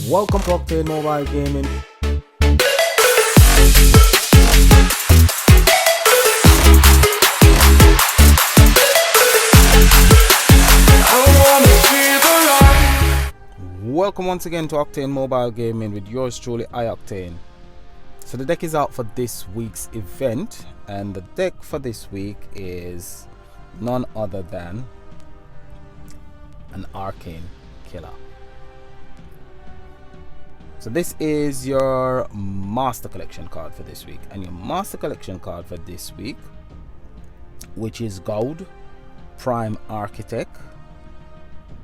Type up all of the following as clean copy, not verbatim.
Welcome to Octane Mobile Gaming. Welcome once again to Octane Mobile Gaming with yours truly, iOctane. So the deck is out for this week's event, and the deck for this week is none other than an Arcane Killer. So this is your Master Collection card for this week, and your Master Collection card for this week, which is Gold Prime Architect,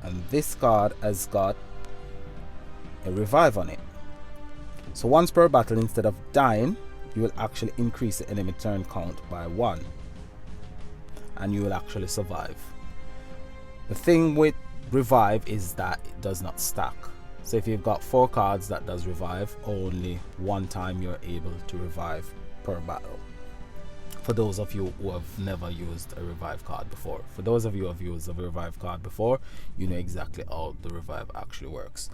and this card has got a revive on it. So once per battle, instead of dying, you will actually increase the enemy turn count by 1, and you will actually survive. The thing with revive is that it does not stack. So if you've got 4 cards that does revive, only one time you're able to revive per battle. For those of you who have never used a revive card before, for those of you who have used a revive card before, you know exactly how the revive actually works.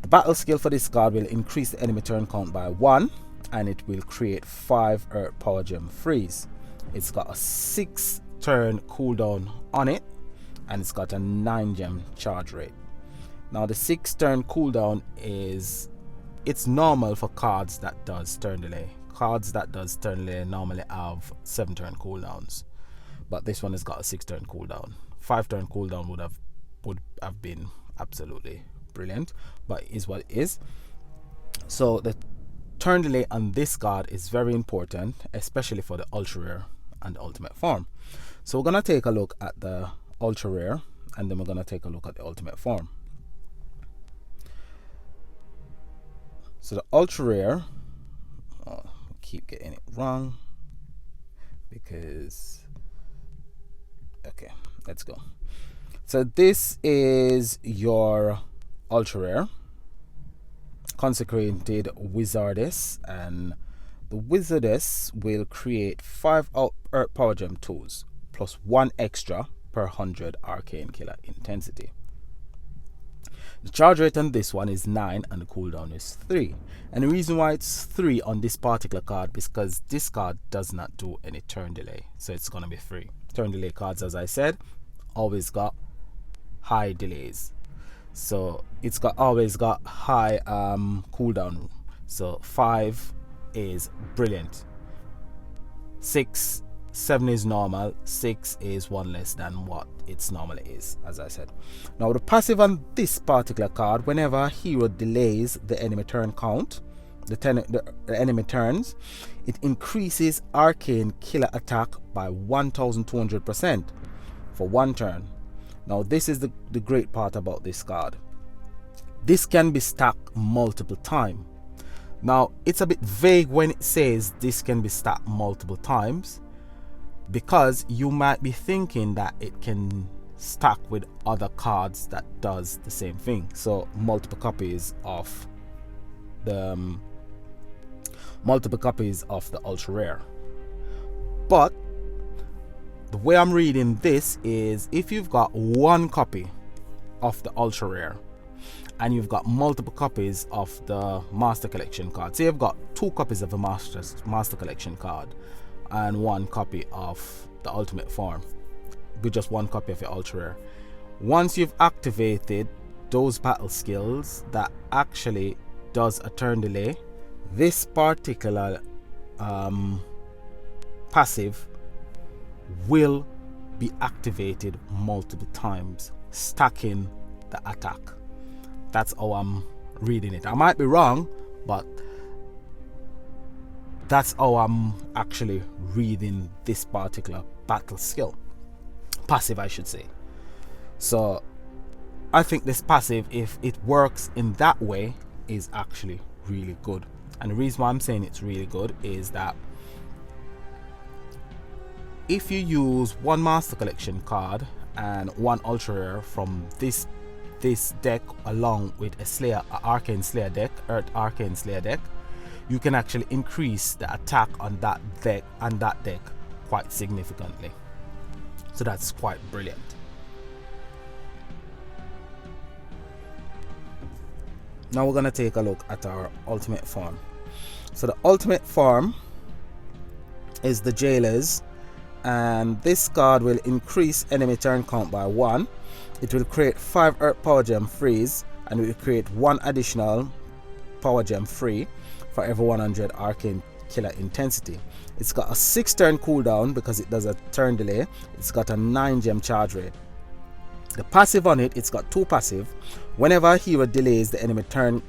The battle skill for this card will increase the enemy turn count by 1, and it will create 5 Earth Power Gem freeze. It's got a 6 turn cooldown on it, and it's got a 9 gem charge rate. Now the 6 turn cooldown it's normal for cards that does turn delay. Cards that does turn delay normally have 7 turn cooldowns, but this one has got a 6 turn cooldown. 5 turn cooldown would have been absolutely brilliant, but it is what it is. So the turn delay on this card is very important, especially for the ultra rare and the ultimate form. So we're gonna take a look at the ultra rare, and then we're gonna take a look at the ultimate form. So the ultra rare, I keep getting it wrong because, okay, let's go. So this is your ultra rare, Consecrated Wizardess, and the Wizardess will create 5 Earth Power Gem tools plus 1 extra per 100 Arcane Killer intensity. The charge rate on this one is 9, and the cooldown is 3. And the reason why it's 3 on this particular card is because this card does not do any turn delay, so it's gonna be free. Turn delay cards, as I said, always got high delays, so it's always got high cooldown. So 5 is brilliant, 7 is normal, 6 is 1 less than what its normally is, as I said. Now the passive on this particular card, whenever a hero delays the enemy turn count, the enemy turns, it increases Arcane Killer attack by 1200% for 1 turn. Now this is the great part about this card. This can be stacked multiple times. Now it's a bit vague when it says this can be stacked multiple times, because you might be thinking that it can stack with other cards that does the same thing. So multiple copies of the ultra rare. But the way I'm reading this is, if you've got 1 copy of the ultra rare and you've got multiple copies of the Master Collection card, say you've got 2 copies of the Master Collection card and 1 copy of the ultimate form, with just 1 copy of your ultra rare. Once you've activated those battle skills that actually does a turn delay, this particular passive will be activated multiple times, stacking the attack. That's how I'm reading it. I might be wrong, but that's how I'm actually reading this particular battle skill. Passive, I should say. So I think this passive, if it works in that way, is actually really good. And the reason why I'm saying it's really good is that if you use 1 Master Collection card and 1 ultra rare from this deck, along with a Arcane Slayer deck, Earth Arcane Slayer deck, you can actually increase the attack on that deck quite significantly. So that's quite brilliant. Now we're gonna take a look at our ultimate form. So the ultimate form is the Jailers, and this card will increase enemy turn count by 1. It will create 5 Earth Power Gem freeze, and it will create 1 additional Power Gem free for every 100 Arcane Killer intensity. It's got a 6 turn cooldown because it does a turn delay. It's got a 9 gem charge rate. The passive on it, it's got 2 passive. Whenever a hero delays the enemy turn,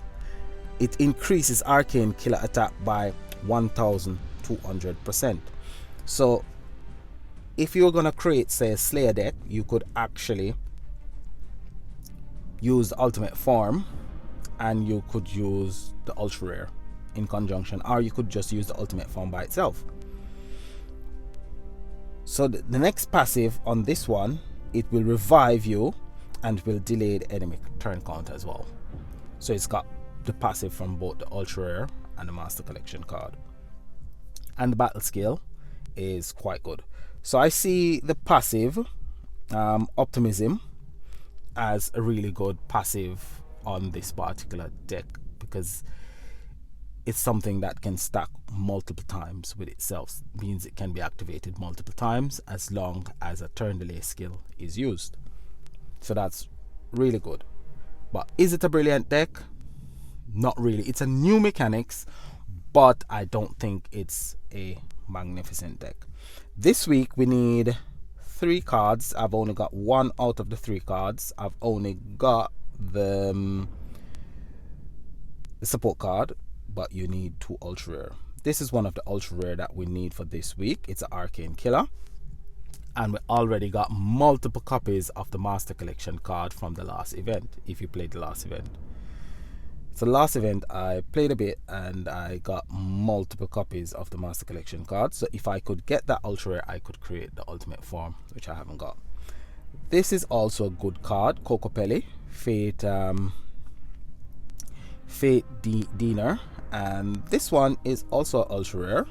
it increases Arcane Killer attack by 1200%. So if you're gonna create, say, a Slayer deck, you could actually use the ultimate form, and you could use the ultra rare in conjunction, or you could just use the ultimate form by itself. So the next passive on this one, it will revive you and will delay the enemy turn count as well. So it's got the passive from both the ultra rare and the Master Collection card, and the battle skill is quite good. So I see the passive Optimism as a really good passive on this particular deck, because it's something that can stack multiple times with itself. It means it can be activated multiple times as long as a turn delay skill is used. So that's really good. But is it a brilliant deck? Not really. It's a new mechanics, but I don't think it's a magnificent deck. This week we need 3 cards. I've only got 1 out of the 3 cards. I've only got the support card, but you need 2 ultra rare. This is one of the ultra rare that we need for this week. It's an Arcane Killer, and we already got multiple copies of the Master Collection card from the last event, if you played the last event. So last event I played a bit and I got multiple copies of the Master Collection card. So if I could get that ultra rare, I could create the ultimate form, which I haven't got. This is also a good card, Kokopelli, Fate Diener, and this one is also ultra rare,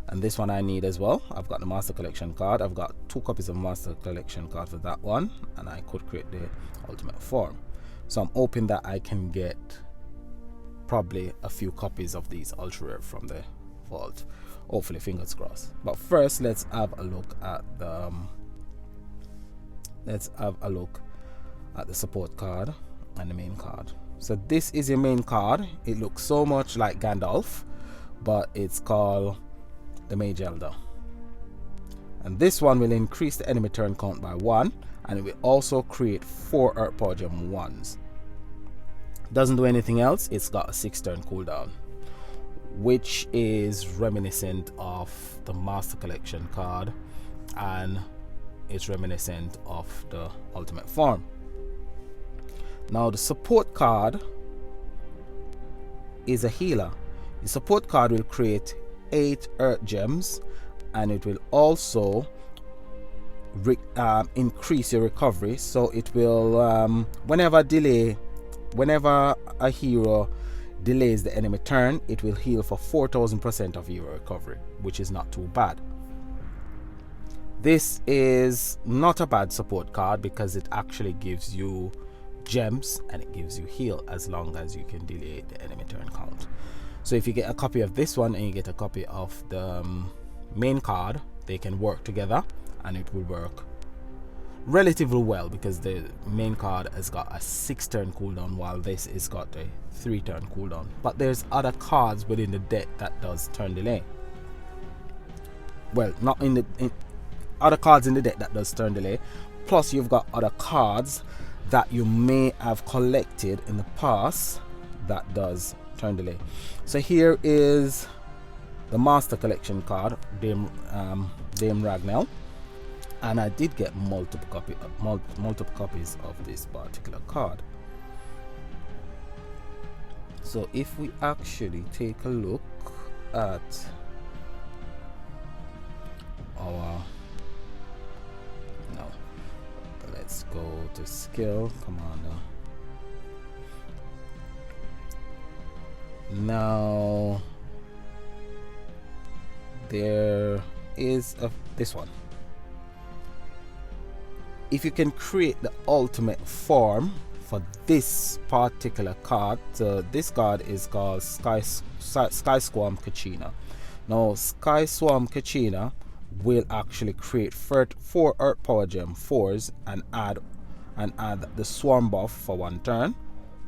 and this one I need as well. I've got the Master Collection card. I've got 2 copies of Master Collection card for that one, and I could create the ultimate form. So I'm hoping that I can get probably a few copies of these ultra rare from the vault. Hopefully, fingers crossed. But first, let's have a look at the support card and the main card. So this is your main card. It looks so much like Gandalf, but it's called the Mage Elder. And this one will increase the enemy turn count by 1, and it will also create 4 Earth Power Gem 1s. Doesn't do anything else. It's got a 6 turn cooldown, which is reminiscent of the Master Collection card, and it's reminiscent of the ultimate form. Now the support card is a healer. The support card will create 8 Earth Gems, and it will also increase your recovery. So it will whenever a hero delays the enemy turn, it will heal for 4000% of hero recovery, which is not too bad. This is not a bad support card because it actually gives you gems and it gives you heal as long as you can delay the enemy turn count. So if you get a copy of this one and you get a copy of the main card, they can work together and it will work relatively well, because the main card has got a 6 turn cooldown while this has got a 3 turn cooldown. But there's other cards within the deck that does turn delay. Well, not in other cards in the deck that does turn delay, plus you've got other cards that you may have collected in the past that does turn delay. So here is the Master Collection card, Dame Ragnell, and I did get multiple copies of this particular card. So if we actually take a look at our let's go to skill commander. Now there is this one. If you can create the ultimate form for this particular card. So this card is called Sky Swarm Kachina. Now Sky Swarm Kachina will actually create 4 Earth Power Gem 4s and add the Swarm buff for 1 turn.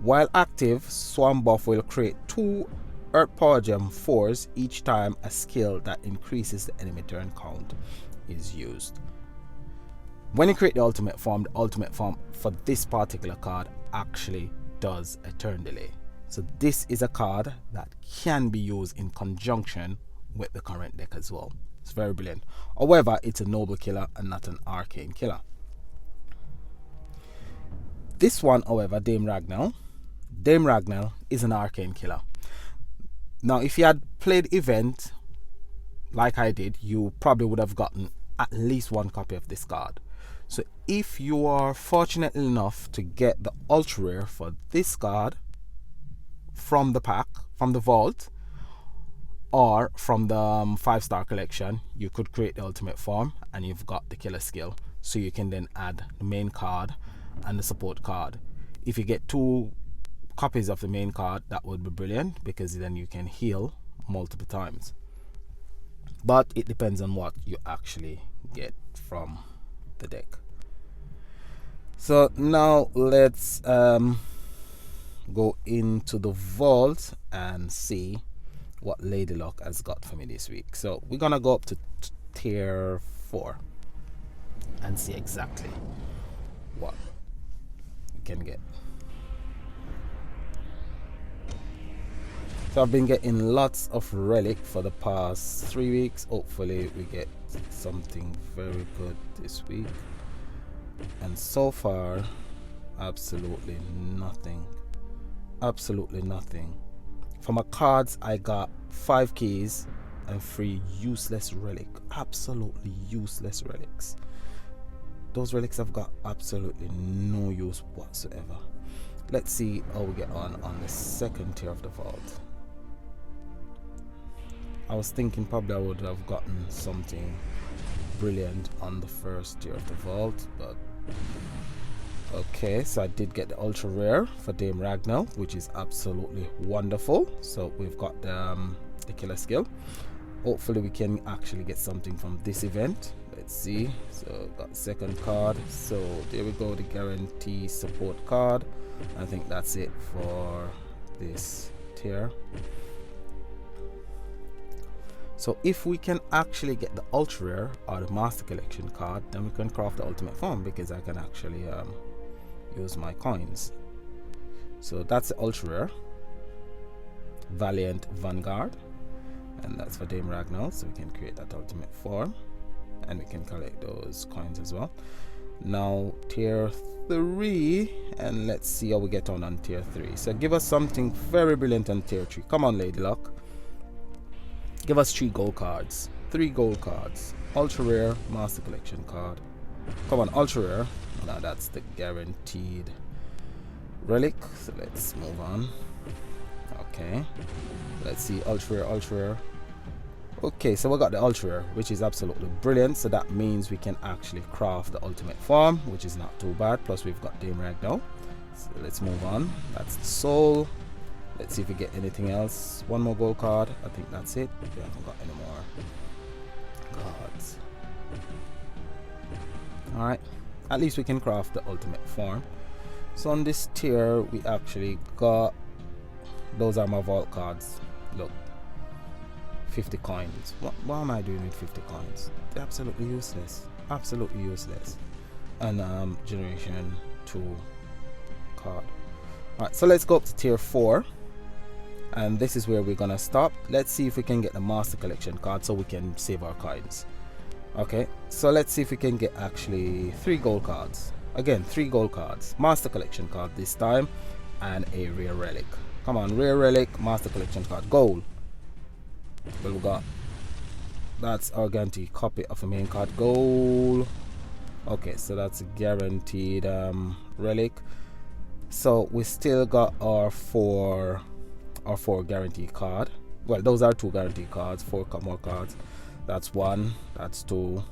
While active, Swarm buff will create 2 Earth Power Gem 4s each time a skill that increases the enemy turn count is used. When you create the ultimate form for this particular card actually does a turn delay. So this is a card that can be used in conjunction with the current deck as well. It's very brilliant. However, it's a noble killer and not an arcane killer. This one, however, Dame Ragnell is an arcane killer. Now, if you had played event like I did, you probably would have gotten at least 1 copy of this card. So if you are fortunate enough to get the ultra rare for this card from the pack, from the vault, or from the 5-star collection, you could create the ultimate form and you've got the killer skill. So you can then add the main card and the support card. If you get 2 copies of the main card, that would be brilliant, because then you can heal multiple times. But it depends on what you actually get from the deck. So now let's go into the vault and see what Lady Luck has got for me this week. So we're gonna go up to tier 4 and see exactly what we can get. So I've been getting lots of relic for the past 3 weeks. Hopefully we get something very good this week. And so far, absolutely nothing. Absolutely nothing. For my cards, I got 5 keys and 3 useless relic. Absolutely useless relics. Those relics have got absolutely no use whatsoever. Let's see how we get on the 2nd tier of the vault. I was thinking probably I would have gotten something brilliant on the 1st tier of the vault, but okay. So I did get the ultra rare for Dame Ragnell, which is absolutely wonderful. So we've got the killer skill. Hopefully we can actually get something from this event. Let's see. So got the 2nd card. So there we go, the guarantee support card. I think that's it for this tier. So if we can actually get the ultra rare or the master collection card, then we can craft the ultimate form, because I can actually use my coins. So that's the ultra rare, Valiant Vanguard, and that's for Dame Ragnell. So we can create that ultimate form and we can collect those coins as well. Now tier 3, and let's see how we get on tier 3. So give us something very brilliant on tier 3. Come on, Lady Luck. Give us 3 gold cards, 3 gold cards, ultra rare, master collection card. Come on, ultra rare. Now that's the guaranteed relic. So let's move on. Okay, let's see, ultra rare, ultra rare. Okay, so we got the ultra rare, which is absolutely brilliant. So that means we can actually craft the ultimate form, which is not too bad. Plus we've got Dame Ragnell. So let's move on. That's the soul. Let's see if we get anything else. 1 more gold card. I think that's it. We haven't got any more cards. Alright. At least we can craft the ultimate form. So on this tier, we actually got... Those are my vault cards. Look. 50 coins. What am I doing with 50 coins? They're absolutely useless. Absolutely useless. And Generation 2 card. Alright, so let's go up to tier 4. And this is where we're gonna stop. Let's see if we can get the master collection card so we can save our coins. Okay, so let's see if we can get actually 3 gold cards. Again, 3 gold cards, master collection card this time, and a rare relic. Come on, rare relic, master collection card, gold. Well, we got, that's our guaranteed copy of a main card, gold. Okay, so that's a guaranteed relic. So we still got our four guaranteed card. Well, those are 2 guaranteed cards, 4 more cards. That's 1, that's 2.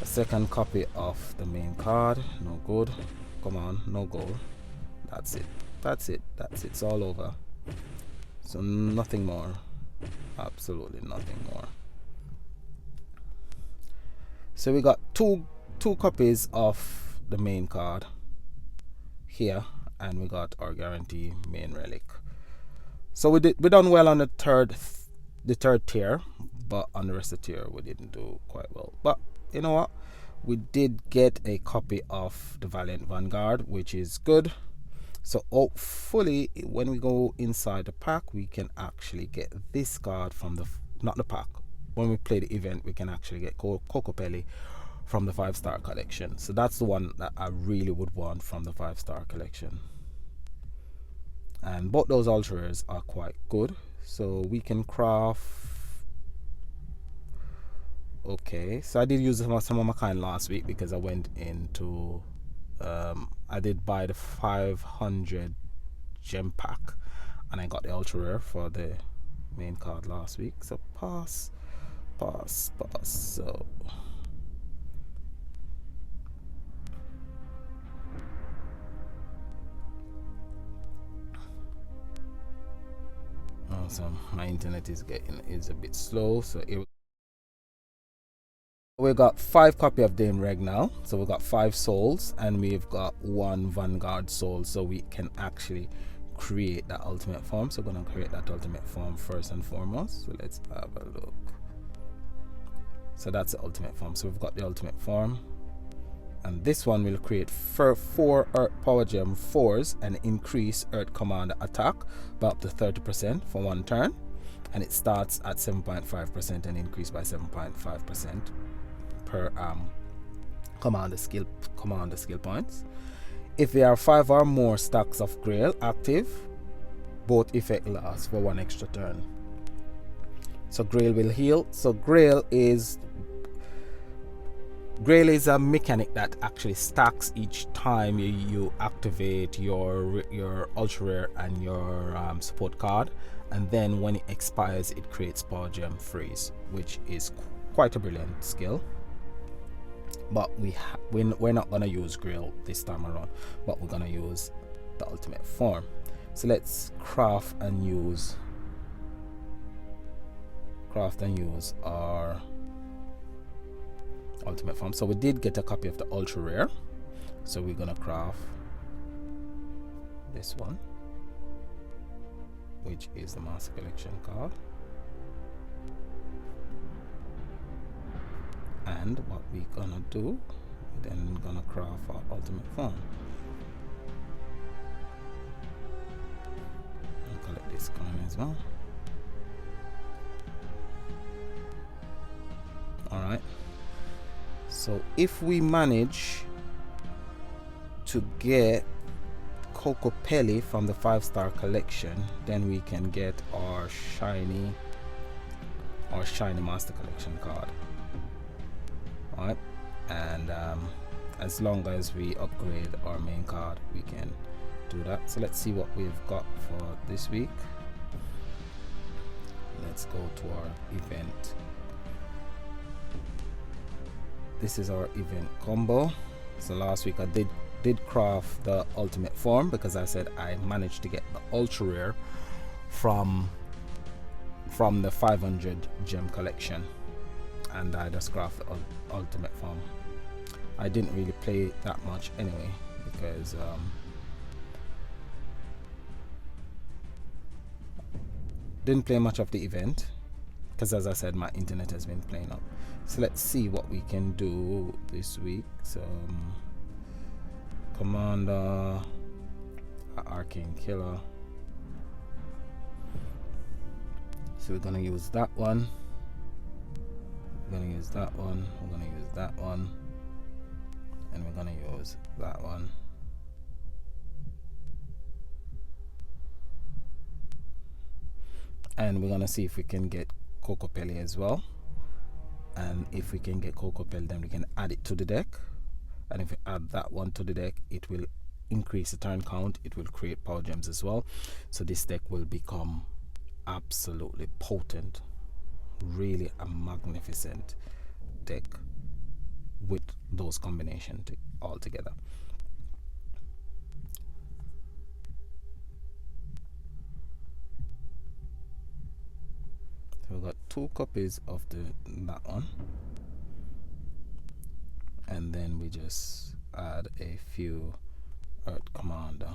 A second copy of the main card, no good. Come on, no gold. That's it. That's it. That's it. It's all over. So nothing more. Absolutely nothing more. So we got two copies of the main card here, and we got our guarantee main relic. So we done well on the third tier, but on the rest of the tier we didn't do quite well. But you know what? We did get a copy of the Valiant Vanguard, which is good. So hopefully when we go inside the pack, we can actually get this card from not the pack. When we play the event, we can actually get Kokopelli from the 5-star collection. So that's the one that I really would want from the 5-star collection. And both those ultra rares are quite good. So we can craft. Okay, so I did use some of my kind last week because I went into I did buy the 500 gem pack, and I got the ultra rare for the main card last week. So pass. So awesome. My internet is a bit slow, so we got 5 copy of Dame Reg now. So we've got 5 souls, and we've got 1 Vanguard soul, so we can actually create that ultimate form. So we're gonna create that ultimate form first and foremost. So let's have a look. So that's the ultimate form. So we've got the ultimate form, and this one will create 4 Earth Power Gem 4s and increase Earth Commander attack by up to 30% for 1 turn, and it starts at 7.5% and increased by 7.5% per commander skill points. If there are 5 or more stacks of Grail active, both effect lasts for 1 extra turn. So Grail will heal. So Grail is a mechanic that actually stacks each time you activate your ultra rare and your support card, and then when it expires, it creates Power Gem freeze, which is quite a brilliant skill. But we're not gonna use Grail this time around, but we're gonna use the ultimate form. So let's craft and use our ultimate form. So we did get a copy of the ultra rare, so we're gonna craft this one, which is the Master Collection card. And what we're gonna do, then we're gonna craft our ultimate form. And collect this coin as well. Alright, so if we manage to get Kokopelli from the 5-star collection, then we can get our shiny Master Collection card. Alright, and as long as we upgrade our main card, we can do that. So let's see what we've got for this week. Let's go to our event. This is our event combo. So last week I did craft the ultimate form because I said I managed to get the ultra rare from the 500 gem collection, and I just crafted the ultimate form. I didn't really play that much anyway because didn't play much of the event because, as I said, my internet has been playing up. So let's see what we can do this week. So Commander, Arcane Killer. So we're gonna use that one. We're gonna use that one. We're gonna use that one, and we're gonna use that one. And we're gonna see if we can get Kokopelli as well. And if we can get Kokopelli, then we can add it to the deck. And if we add that one to the deck, it will increase the turn count. It will create Power Gems as well. So this deck will become absolutely potent. Really a magnificent deck with those combinations all together. So we've got 2 copies of that one, and then we just add a few Earth Commander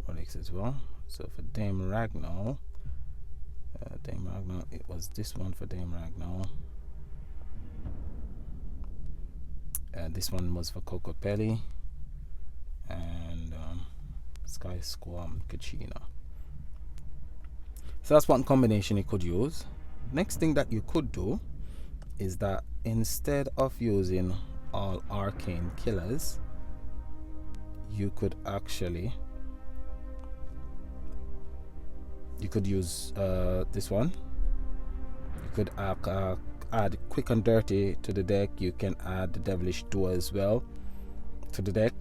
relics as well. So for Dame Ragnar, it was this one for Dame Ragnar. This one was for Kokopelli, and Sky Squam Kachina. So that's one combination you could use. Next thing that you could do is that instead of using all arcane killers, you could actually use this one. You could add Quick and Dirty to the deck. You can add the Devilish Duo as well to the deck,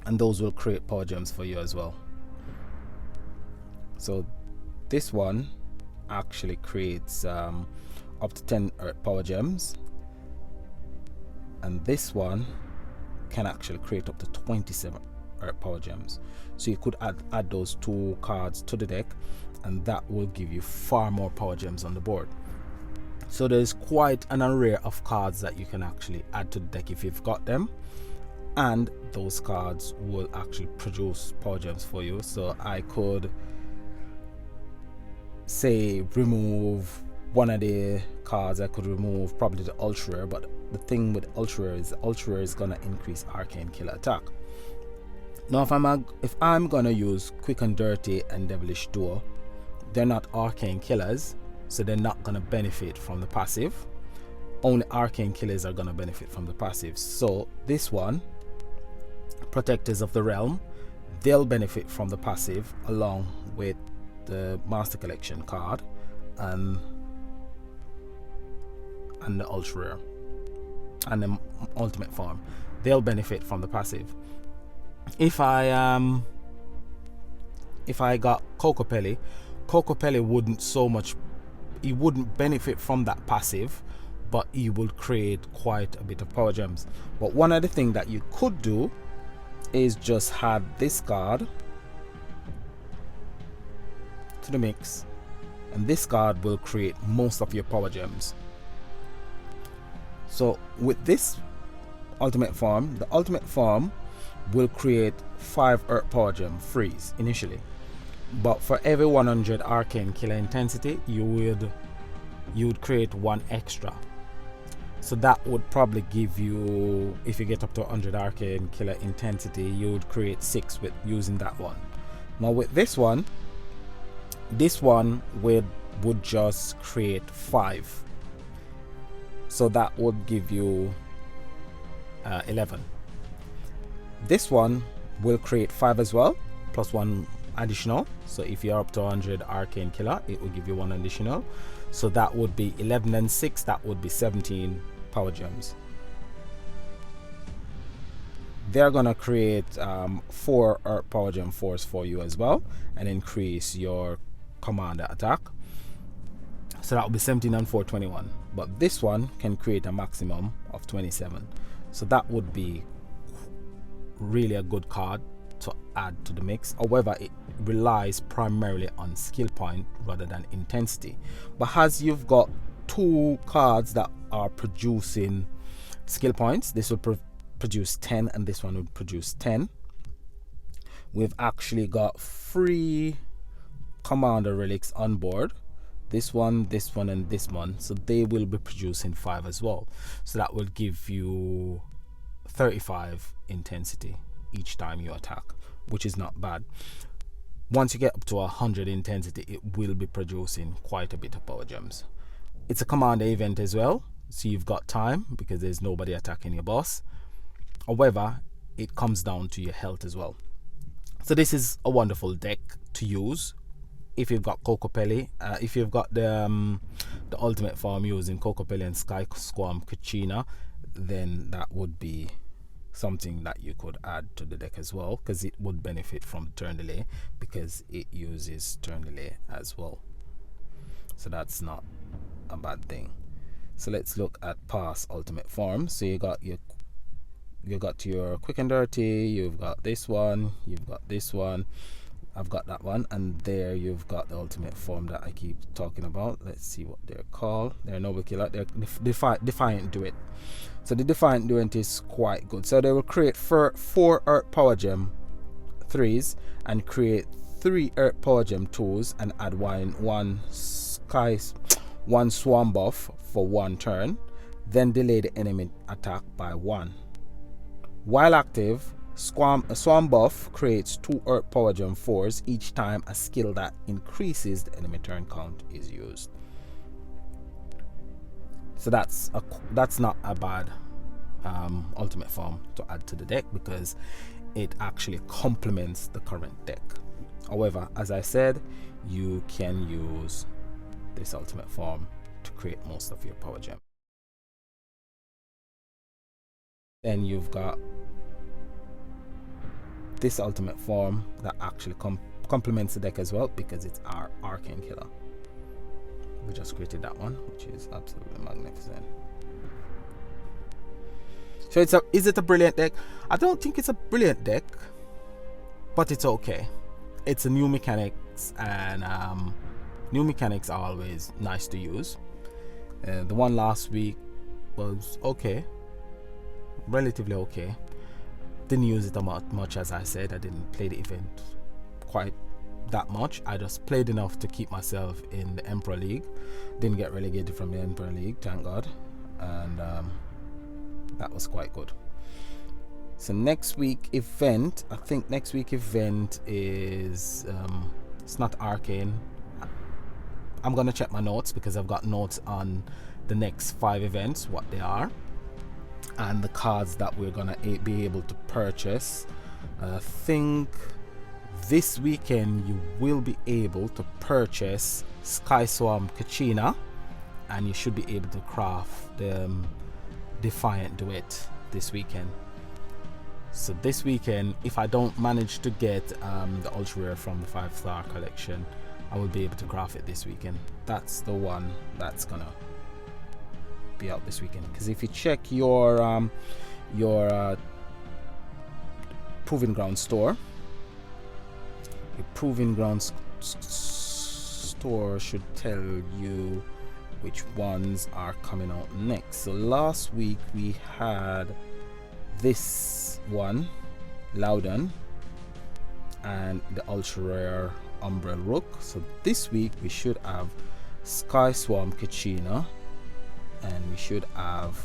and those will create power gems for you as well. So this one actually creates up to 10 Earth power gems, and this one can actually create up to 27 Earth power gems. So you could add those 2 cards to the deck, and that will give you far more power gems on the board. So there's quite an array of cards that you can actually add to the deck if you've got them, and those cards will actually produce power gems for you. So I could say remove one of the cards. I could remove probably the Ultra Rare, but the thing with Ultra Rare is the Ultra Rare is gonna increase arcane killer attack. Now if I'm gonna use Quick and Dirty and Devilish Duo, they're not arcane killers, so they're not gonna benefit from the passive. Only arcane killers are gonna benefit from the passive. So this one, Protectors of the Realm, they'll benefit from the passive along with the Master Collection card and the Ultra Rare and the Ultimate Form. They'll benefit from the passive. If I got Kokopelli wouldn't so much, he wouldn't benefit from that passive, but he will create quite a bit of power gems. But one of the things that you could do is just add this card to the mix, and this card will create most of your power gems. So with this Ultimate Form, the Ultimate Form will create 5 Earth power gem freeze initially, but for every 100 arcane killer intensity you would create 1 extra. So that would probably give you, if you get up to 100 arcane killer intensity, you would create 6 with using that one. Now with this one would just create 5, so that would give you 11. This one will create 5 as well, plus 1 additional. So if you're up to 100 arcane killer, it will give you 1 additional. So that would be 11 and 6, that would be 17 power gems. They're gonna create 4 Earth power gem force for you as well, and increase your commander attack. So that will be 17 and 4, 21. But this one can create a maximum of 27. So that would be really a good card to add to the mix. However, it relies primarily on skill point rather than intensity. But as you've got 2 cards that are producing skill points, this will produce 10 and this one would produce 10. We've actually got 3 commander relics on board, this one, and this one, so they will be producing 5 as well. So that will give you 35 intensity each time you attack, which is not bad. Once you get up to 100 intensity, it will be producing quite a bit of power gems. It's a commander event as well, so you've got time because there's nobody attacking your boss. However, it comes down to your health as well. So this is a wonderful deck to use if you've got Kokopelli. If you've got the Ultimate Form using Kokopelli and Sky Squam Kachina, then that would be something that you could add to the deck as well, because it would benefit from turn delay because it uses turn delay as well. So that's not a bad thing. So let's look at past Ultimate Form. So you got your Quick and Dirty, you've got this one, you've got this one. I've got that one, and there you've got the ultimate form that I keep talking about. Let's see what they're called. They're Noble Killer. They're Defiant Duet. So the Defiant Duet is quite good. So they will create 4 Earth Power Gem 3s and create 3 Earth Power Gem 2s and add one Swarm buff for 1 turn. Then delay the enemy attack by 1. While active, Swarm buff creates 2 Earth Power Gem 4s each time a skill that increases the enemy turn count is used. So that's not a bad ultimate form to add to the deck, because it actually complements the current deck. However, as I said, you can use this ultimate form to create most of your power gem. Then you've got this ultimate form that actually complements the deck as well, because it's our Arcane Killer. We just created that one, which is absolutely magnificent. So is it a brilliant deck? I don't think it's a brilliant deck, but it's okay. It's a new mechanics, and new mechanics are always nice to use. The one last week was okay, relatively okay. Didn't use it much, as I said. I didn't play the event quite that much. I just played enough to keep myself in the Emperor League. Didn't get relegated from the Emperor League, thank God, and that was quite good. So next week event, I think next week event is it's not Arcane. I'm gonna check my notes, because I've got notes on the next 5 events, what they are, and the cards that we're gonna be able to purchase. I think this weekend you will be able to purchase Sky Swarm Kachina, and you should be able to craft the Defiant Duet this weekend. So this weekend, if I don't manage to get the ultra rare from the 5-star collection, I will be able to craft it this weekend. That's the one that's gonna be out this weekend. Because if you check your Proving Ground store, your Proving Ground store should tell you which ones are coming out next. So last week we had this one, Loudon, and the ultra rare Umbrella Rook. So this week we should have Sky Swarm Kachina, and we should have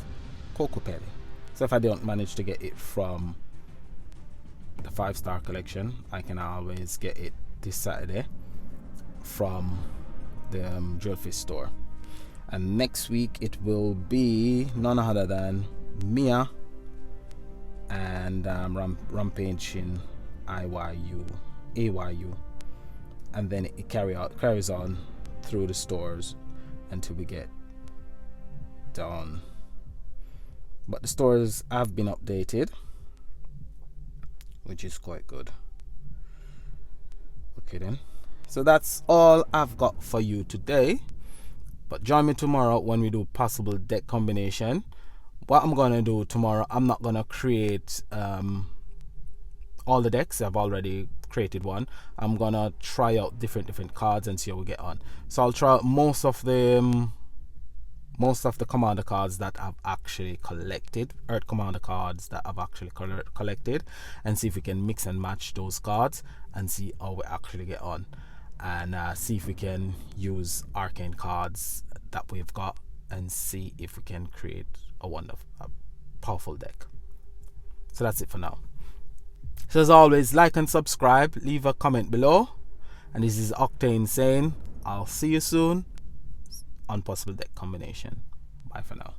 Kokopelli. So if I don't manage to get it from the 5-star collection, I can always get it this Saturday from the Drillfish store. And next week it will be none other than Mia and Rampage in AYU, and then it carries on through the stores until we get done. But the stores have been updated, which is quite good. Okay then, so that's all I've got for you today, but join me tomorrow when we do possible deck combination. What I'm gonna do tomorrow, I'm not gonna create all the decks. I've already created one. I'm gonna try out different cards and see how we get on. So I'll try out most of the commander cards that I've actually collected, Earth commander cards that I've actually collected, and see if we can mix and match those cards and see how we actually get on, and see if we can use arcane cards that we've got and see if we can create a powerful deck. So that's it for now. So as always, like and subscribe, leave a comment below, and this is Octane saying I'll see you soon on possible deck combination. Bye for now.